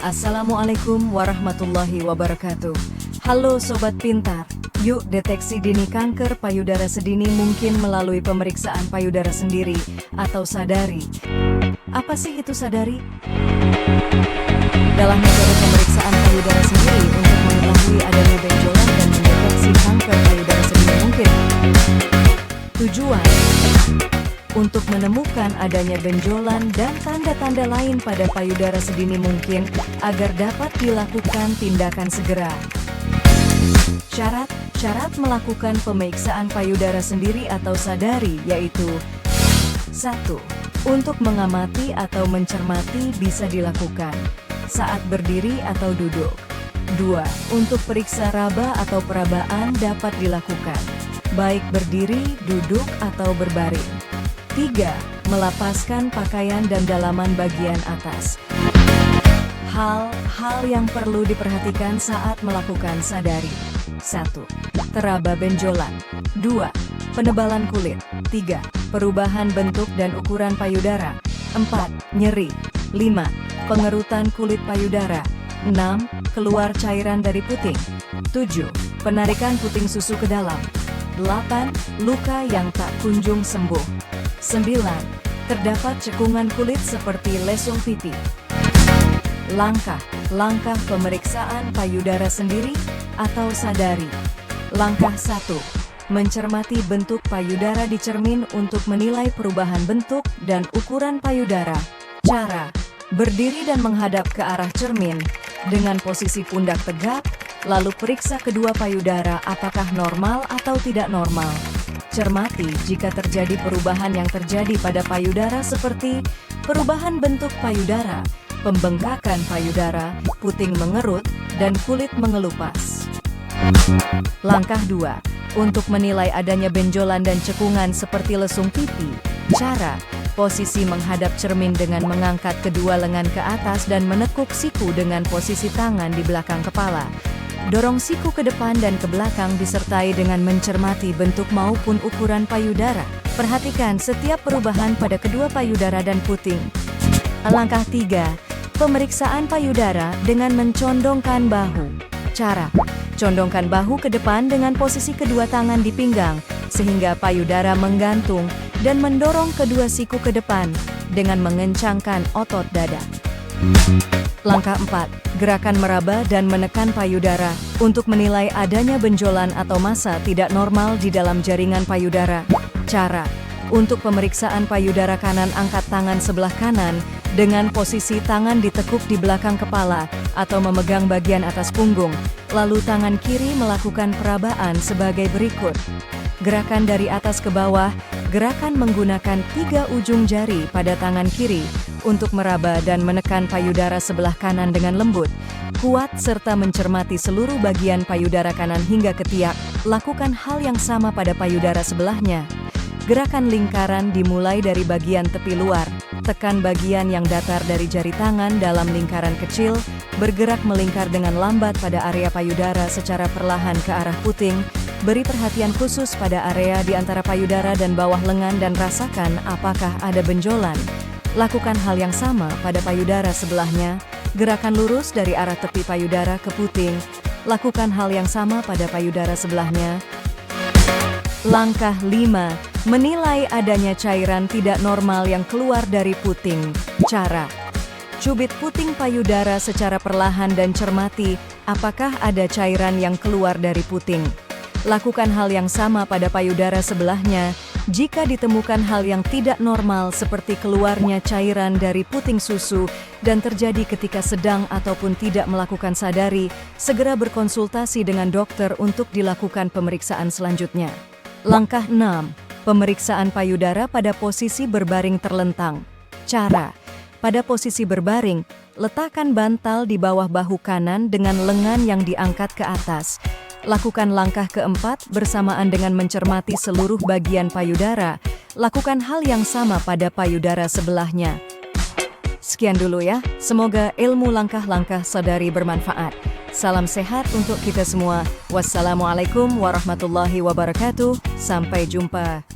Assalamualaikum warahmatullahi wabarakatuh. Halo Sobat Pintar, yuk deteksi dini kanker payudara sedini mungkin melalui pemeriksaan payudara sendiri atau sadari. Apa sih itu sadari? Dalam metode pemeriksaan payudara sendiri untuk mengetahui adanya benjolan dan mendeteksi kanker payudara sedini mungkin. Tujuan untuk menemukan adanya benjolan dan tanda-tanda lain pada payudara sedini mungkin agar dapat dilakukan tindakan segera. Syarat melakukan pemeriksaan payudara sendiri atau sadari yaitu 1. Untuk mengamati atau mencermati bisa dilakukan saat berdiri atau duduk. 2. Untuk periksa raba atau perabaan dapat dilakukan baik berdiri, duduk, atau berbaring. 3. Melapaskan pakaian dan dalaman bagian atas. Hal-hal yang perlu diperhatikan saat melakukan sadari. 1. Teraba benjolan. 2. Penebalan kulit. 3. Perubahan bentuk dan ukuran payudara. 4. Nyeri. 5. Pengerutan kulit payudara. 6. Keluar cairan dari puting. 7. Penarikan puting susu ke dalam. 8. Luka yang tak kunjung sembuh. 9. Terdapat cekungan kulit seperti lesung pipi. Langkah pemeriksaan payudara sendiri atau sadari. Langkah 1. Mencermati bentuk payudara di cermin untuk menilai perubahan bentuk dan ukuran payudara. Cara: berdiri dan menghadap ke arah cermin dengan posisi pundak tegak, lalu periksa kedua payudara apakah normal atau tidak normal. Cermati jika terjadi perubahan yang terjadi pada payudara seperti perubahan bentuk payudara, pembengkakan payudara, puting mengerut, dan kulit mengelupas. Langkah 2. Untuk menilai adanya benjolan dan cekungan seperti lesung pipi. Cara: posisi menghadap cermin dengan mengangkat kedua lengan ke atas dan menekuk siku dengan posisi tangan di belakang kepala. Dorong siku ke depan dan ke belakang disertai dengan mencermati bentuk maupun ukuran payudara. Perhatikan setiap perubahan pada kedua payudara dan puting. Langkah 3. Pemeriksaan payudara dengan mencondongkan bahu. Cara: condongkan bahu ke depan dengan posisi kedua tangan di pinggang sehingga payudara menggantung dan mendorong kedua siku ke depan dengan mengencangkan otot dada. Langkah 4. Gerakan meraba dan menekan payudara untuk menilai adanya benjolan atau massa tidak normal di dalam jaringan payudara. Cara: untuk pemeriksaan payudara kanan, angkat tangan sebelah kanan dengan posisi tangan ditekuk di belakang kepala atau memegang bagian atas punggung, lalu tangan kiri melakukan perabaan sebagai berikut. Gerakan dari atas ke bawah, gerakan menggunakan 3 ujung jari pada tangan kiri untuk meraba dan menekan payudara sebelah kanan dengan lembut, kuat serta mencermati seluruh bagian payudara kanan hingga ketiak. Lakukan hal yang sama pada payudara sebelahnya. Gerakan lingkaran dimulai dari bagian tepi luar, tekan bagian yang datar dari jari tangan dalam lingkaran kecil, bergerak melingkar dengan lambat pada area payudara secara perlahan ke arah puting. Beri perhatian khusus pada area di antara payudara dan bawah lengan dan rasakan apakah ada benjolan. Lakukan hal yang sama pada payudara sebelahnya. Gerakan lurus dari arah tepi payudara ke puting. Lakukan hal yang sama pada payudara sebelahnya. Langkah 5. Menilai adanya cairan tidak normal yang keluar dari puting. Cara: cubit puting payudara secara perlahan dan cermati apakah ada cairan yang keluar dari puting. Lakukan hal yang sama pada payudara sebelahnya. Jika ditemukan hal yang tidak normal seperti keluarnya cairan dari puting susu dan terjadi ketika sedang ataupun tidak melakukan sadari, segera berkonsultasi dengan dokter untuk dilakukan pemeriksaan selanjutnya. Langkah 6. Pemeriksaan payudara pada posisi berbaring terlentang. Cara: pada posisi berbaring, letakkan bantal di bawah bahu kanan dengan lengan yang diangkat ke atas. Lakukan langkah keempat bersamaan dengan mencermati seluruh bagian payudara. Lakukan hal yang sama pada payudara sebelahnya. Sekian dulu ya, semoga ilmu langkah-langkah sadari bermanfaat. Salam sehat untuk kita semua. Wassalamualaikum warahmatullahi wabarakatuh. Sampai jumpa.